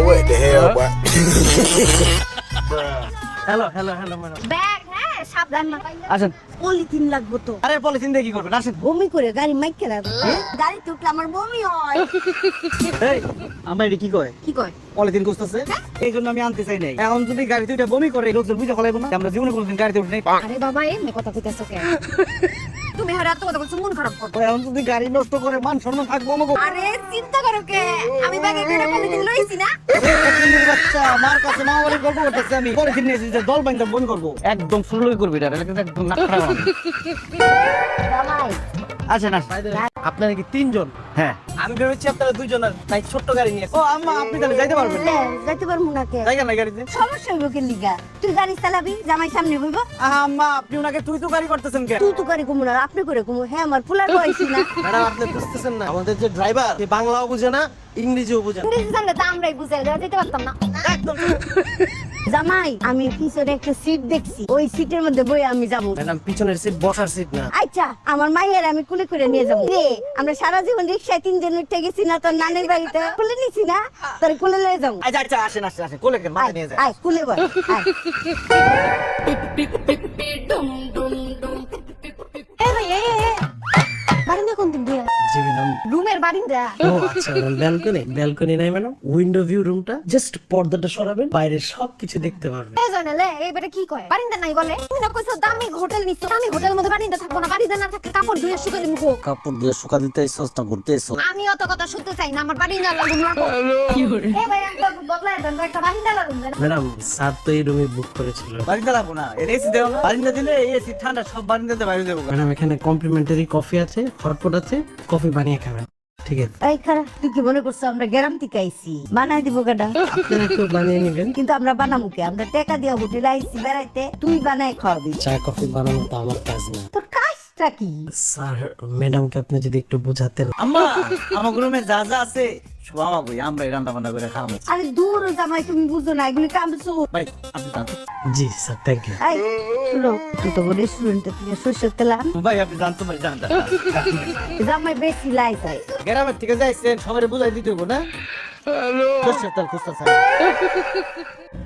what the hell, boy? Hello hello hello madam bag হ্যাঁ সাবধান না আসেন। পলিথিন লাগবো তো আরে পলিথিন দিয়ে কি করবেন? আসেন। বমি করে গাড়ি মাইকে রাখবো গাড়িতে উঠলে আমার বমি হয় এই আমার এটা কি কয়? কি কয় পলিথিন খুঁজতেছে, এই জন্য আমি আনতে চাই নাই। এখন যদি গাড়িতে উঠে বমি করে লোকজন বুঝে ফেলাইবো না যে আমরা জীবনে কোনোদিন গাড়িতে উঠে নাই। আরে বাবা এমনি কথা কইতাছো কেন তুমি হরে এত কথা বলছো মন খারাপ করো এখন যদি গাড়ি নষ্ট করে মান সম্মান থাকবো আমাকে। আরে চিন্তা করো কে আমি ব্যাগে করে পলিথিন লইছি না বাচ্চা আমার কাছে মা বাড়ির গল্প করতেছে, আমি পলিথিন নিয়েছি যে দল বাইন্দা বমি করবো, একদম সুলই করবি এটা, এটা একদম নাক খারাপ হবে। জামাই আচ্ছা না আপনারা কি তিনজন? হ্যাঁ আমি ভেবেছি আপনারা দুইজন, আর তাই ছোট্ট গাড়ি নিয়ে। ও আম্মা আপনি তাহলে যাইতে পারবেন? যাইতে পারবো না কে জায়গা নাই গাড়িতে। সমস্যা হইব কে লিগা তুই গাড়ি চালাবি জামাই সামনে হইব আম্মা আপনি ওনাকে তুই তো গাড়ি করতেছেন কেন? তুই তো গাড়ি কমু না আপনি করে কমু হ্যাঁ আমার ফুলার বয়সী না ম্যাডাম আপনি বুঝতেছেন না, আমাদের যে ড্রাইভার সে বাংলাও বুঝে না, ইংরেজিও বুঝে না। ইংরেজি জানলে তো আমরাই বুঝাই দেওয়া যেতে পারতাম না একদম। জামাই আমি পিছনে একটা সিট দেখছি ওই সিটের মধ্যে বই আমি যাবো ম্যাডাম পিছনের সিট বসার সিট না। আচ্ছা আমার মায়ের আমি কুলে করে নিয়ে যাবো রে আমরা সারা জীবন রিক্সায় তিনজন উঠে গেছি না তোর নানির বাড়িতে কুলে নিছি না তোর কুলে নিয়ে যাবো আচ্ছা আচ্ছা আসেন আসেন আসেন, কোলে কেন মাথা নিয়ে যায়। আয় কুলে বল আয় এই ভাই এই বারিন্দা কোন দিন দিয়া জি ম্যাডাম। রুমের বারিন্দা ও আচ্ছা ব্যালকনি, ব্যালকনি নাই ম্যাডাম, উইন্ডো ভিউ রুমটা, জাস্ট পর্দাটা সরাবেন, বাইরে সবকিছু দেখতে পারবেন। এই জানালে এইবারে কি কয় বারিন্দা নাই বলে তুমি না কইছো দামি হোটেল নিছো দামি হোটেলের মধ্যে বারিন্দা থাকবো না বারিন্দা না থাকলে কাপড় ধুয়ে শুকালে মুখো কাপড় দিয়ে শুকা দিতে চেষ্টা করতেছো। আমি অত কথা শুনতে চাই না আমার বারিন্দা লাগুন না এই ভাই একটা বদলায় দেন একটা বারিন্দা লাগুন দেন ম্যাডাম স্যার তো এই রুমে বুক করেছিল। বারিন্দা লাগবো না, এসি দেও না। বারিন্দা দিলে এসি ঠান্ডা, সব বারিন্দাতে বাইরে দেবো। ম্যাডাম এখানে কমপ্লিমেন্টারি কফি আছে, হটপট আছে, কফি বানিয়ে খাবেন। ঠিক আছে এই খারা তুই কি মনে করছো আমরা গ্যারাম থেকে আইছি বানাই দিব গাডা আপনারা একটু বানিয়ে নেবেন। কিন্তু আমরা বানাবো কে আমরা টাকা দিয়া হোটেলে আইছি বেড়াইতে তুই বানাই খাওয়াবি চা কফি বানানো তো আমার কাজ না। তোর কাজটা কি স্যার ম্যাডামকে আপনি যদি একটু বুঝাতেন। আম্মা আমার রুমে যা যা আছে সব আমার বই, আমরা রান্না বান্না করে খাবো। আরে দূর জামাই তুমি বুঝো না এগুলি কামছো ভাই আপনি জানতো? জি স্যার থ্যাংক ইউ। এই শুনো তুই তো রেস্টুরেন্টে থেকে সরষের তেল আন ভাই আপনি জানতো? ভাই জানতো জামাই বেশি লাই যায় গ্রামের থেকে যাইছেন, সবাই বুঝাই দিতে হবো না। সরষের তেল খুঁজতেছে।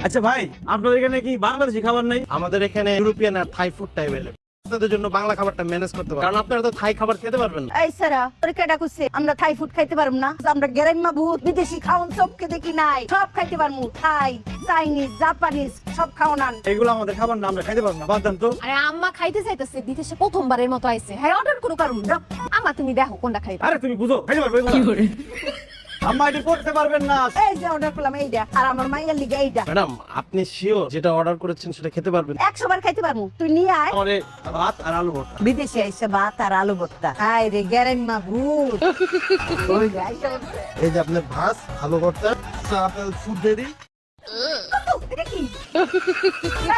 আচ্ছা ভাই আপনাদের এখানে কি বাংলাদেশি খাবার নাই? আমাদের এখানে ইউরোপিয়ান আর থাই ফুড অ্যাভেলেবল। আপনাদের জন্য বাংলা খাবারটা ম্যানেজ করতে পারবেন, কারণ আপনারা তো থাই খাবার খেতে পারবেন না। এই সারা তোর কেডা কইছে আমরা থাই ফুড খাইতে পারবো না আমরা গ্যারাইমা ভূত বিদেশি খাওন সবকে দেখি নাই সব খাইতে পারবো থাই চাইনিজ জাপানিজ সব খাওন আন এগুলো আমাদের খাবার না, আমরা খাইতে পারবো না, বাদ দেন তো। আরে আম্মা খাইতে চাইতেছে বিদেশে প্রথমবারের মতো আইছে হ্যাঁ অর্ডার করো কারণ আম্মা তুমি দেখো কোনটা খাইবা আরে তুমি বুঝো, খাইতে পারবে এগুলো? আম্মা এটি করতে পারবেন না। এই যে অর্ডার করলাম এইটা আর আমার মাইয়ার লিগে এইটা ম্যাডাম আপনি শিওর যেটা অর্ডার করেছেন সেটা খেতে পারবেন? 100 বার খাইতে পারবো তুই নিয়ে আয় আমারে ভাত আর আলু ভর্তা। বিদেশে এসে ভাত আর আলু ভর্তা হাই রে গ্যারাইমা ভূত ওই যাই এই যে আপনার ভাত, আলু ভর্তা, আপনার ফুড রেডি। এটা কি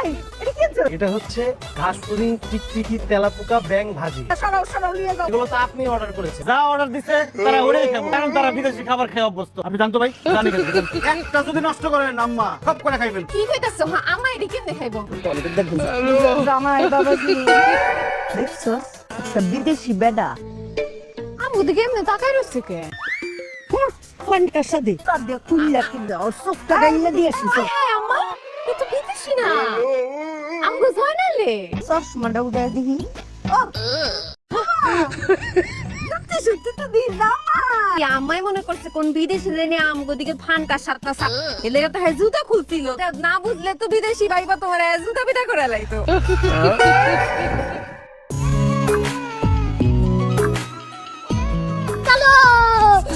এই, এটা কি আনছো? এটা হচ্ছে ঘাসপুরি, টিকটিকি, তেলাপোকা, ব্যাং ভাজি। সরাও সরাও নিয়ে যাও এগুলো তো আপনি অর্ডার করেছেন। যা অর্ডার দিছে তারা ওটাই খাবো, কারণ তারা বিদেশি খাবার খেয়ে অভ্যস্ত। আপনি জানতো ভাই? জানি কেন? একটা যদি নষ্ট করেন আম্মা সব করে খাইবেন। কি কইতাছো হ্যাঁ আম্মা এডি কেমনে খাইবো জামাই বাবাজি দেখছো একটা বিদেশি বেডা আম্মু দিকে এমনি তাকাই রইছে কে ফোনটার সাথে তার দিয়ে খুললা কিনতে ওর সবটা গাইলা দিয়েছি তো হ্যাঁ আম্মা এ তো বিদেশি না আমগো জয়নালে চশমাটা উঠে দেখি ও সত্যি সত্যি তো দিন জামাই আম্মাই মনে করছে কোন বিদেশি লেনে আমগো দিকে ফানকা সাতটা সাত এলে তো হ্যাঁ জুতা খুলছিল তা না বুঝলে তো বিদেশি ভাইবা তোমার জুতা পিটা করে লাইতো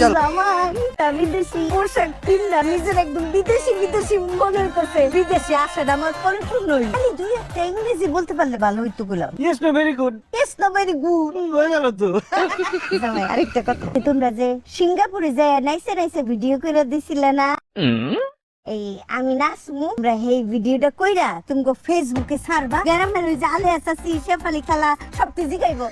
জামাই তা বিদেশি পোশাক কিনলা নিজের একদম বিদেশি বিদেশি মনে করছে বিদেশি আসে না আমার পরিপূর্ণই খালি দুই একটা ইংরেজি বলতে পারলে ভালো হইতো গুলাম yes no very good. It's no very good হয়ে গেল তো। জামাই আরেকটা কথা তোমরা যে সিঙ্গাপুরে যায় নাইসে নাইসে ভিডিও করে দিছিলে না এই আমি নাচমু আমরা এই ভিডিওটা কইরা তুমগো ফেসবুকে ছাড়বা গ্রামের ওই যে আলে আসাসি শেফালি খালা সব কিছু গাইবো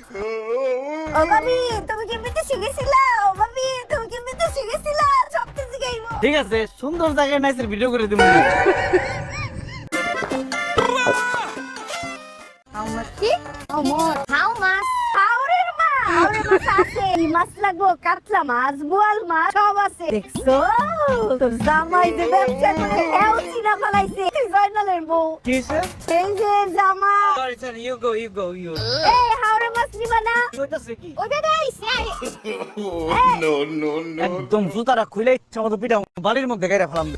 ও ভাবি তুমি কি বিদেশে গেছিলা ও ভাবি তুমি কি বিদেশে গেছিলা সব কিছু গাইবো ঠিক আছে, সুন্দর জায়গায় নাইসের ভিডিও করে দিব। কি ও মোর হাউ মাছ হাউরের মা হাউরের মাছ আছে এই মাছ লাগবো, কাতলা মাছ, বোয়াল মাছ সব আছে। দেখছো তোর জামাই যে ব্যবসা করে এও চিনা ফেলাইছে। জয়নালের বউ কি হইছে? এই যে জামা sorry sir, you go you. এই হাওড়ে মাছ নিবা না? কইতাছে কি? ওই বেটা আইছে। একদম জুতাটা খুলে ইচ্ছা মতো পিটাও, বাড়ির মধ্যে গাইরা ফেলাম।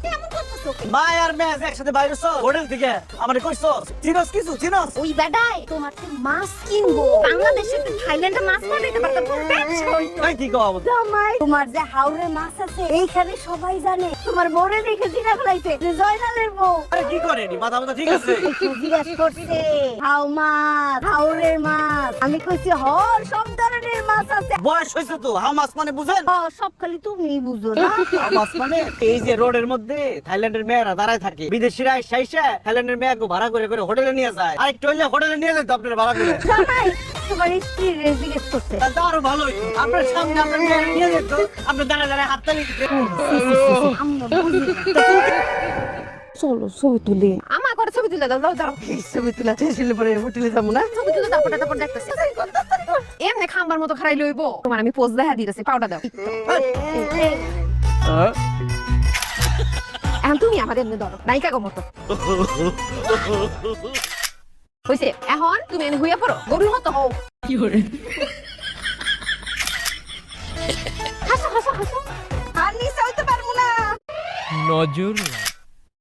মা আর মেয়ে একসাথে বাইরে চল, হোটেল থেকে আমারে কইছো চিনস কিছু চিনস? ওই বেটাই তোমার তো মাছ কিনবো, বাংলাদেশে তো থাইল্যান্ডে মাছ পাঠাইতে পারতাম, তোর ব্যবসা হইতো। এই কি কও? জামাই তোমার যে হাওড়ে মাছ আছে এইখানে সবাই জানে, তোমার বউরে দেখে চিনা ফেলাইছে যে জয়নালের বউ। আরে কি করেনি, মাথা মাথা ঠিক আছে? একটু জিজ্ঞাসা করছে হাও মাছ, হাওড়ের মাছ। আমি কইছি সব ধরনের মাছ আছে। বয়স হয়েছে তো, হামাস মানে বুঝেন? সব খালি তুমি বুঝো না। হামাস মানে এই যে রোডের মধ্যে থাইল্যান্ডের মেয়েরা দাঁড়ায় থাকে, বিদেশিরা এসে থাইল্যান্ডের মেয়েকে ভাড়া করে করে হোটেলে নিয়ে যায়। আর একটু হইলে হোটেলে নিয়ে যেত আপনার ভাড়া করে। জামাই তোমার স্ত্রী জিজ্ঞেস করছে। তাহলে তো আরো ভালো হইতো, আপনার সামনে আপনার মেয়েরা নিয়ে যেত, আপনি দাঁড়ায় দাঁড়ায় হাত তালি দিতেন। আমরা বুঝি না। চলো ছবি তুলি। আমার ঘরে ছবি তুলে দাও, দাও ছবি তুলা চেয়েছিল পরে হোটেলে যাবো না? ছবি তুলে দাও, তারপর দেখতেছি। এমনি খাম্বার মতো খারাই লইব। তোমার আমি পোজ দেখা দিতেছি, পাউডার দাও। এখন তুমি আমাদের এমনি ধরো, নায়িকা গো মতো। হইছে, এখন তুমি এনে হুইয়া পড়ো, গরুর মতো হও। হাসো হাসো হাসো। আর নিচে হইতে পারবো না।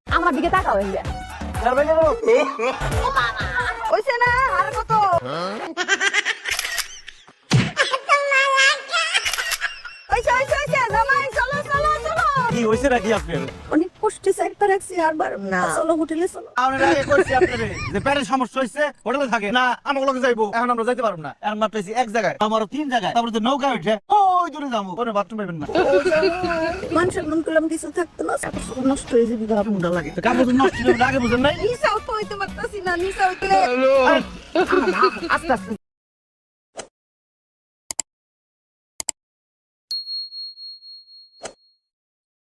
আমার দিকে তাকাও এই যে। হইছে না আর কত? হইছে জামাই চলো চলো চলো। কি হয়েছে নাকি আপনার? অনেক কষ্টে সাইডটা রাখছি আর পারব না। চলো হোটেলে চলো। আমরা আগে কইছি আপনারে যে পেটের সমস্যা হইছে, হোটেলে থাকে না, আমার লগে যাইবো। এখন আমরা যাইতে পারব না, এখন মাত্র হইছে এক জায়গায়, আমারও 3 জায়গায়। তারপরে তো নৌকা উঠে ওই দূরে যাবো, ওরে বাথরুম পাবেন না। মানুষের মন করলাম কিছু থাকতো না, সব নষ্ট হয়ে যাবে। মুন্ডা লাগে তো, কাপড় নষ্ট হইলে আগে বুঝেন নাই? নিচে হইতে পারতাছি না, নিচে হইতে আস্তে আস্তে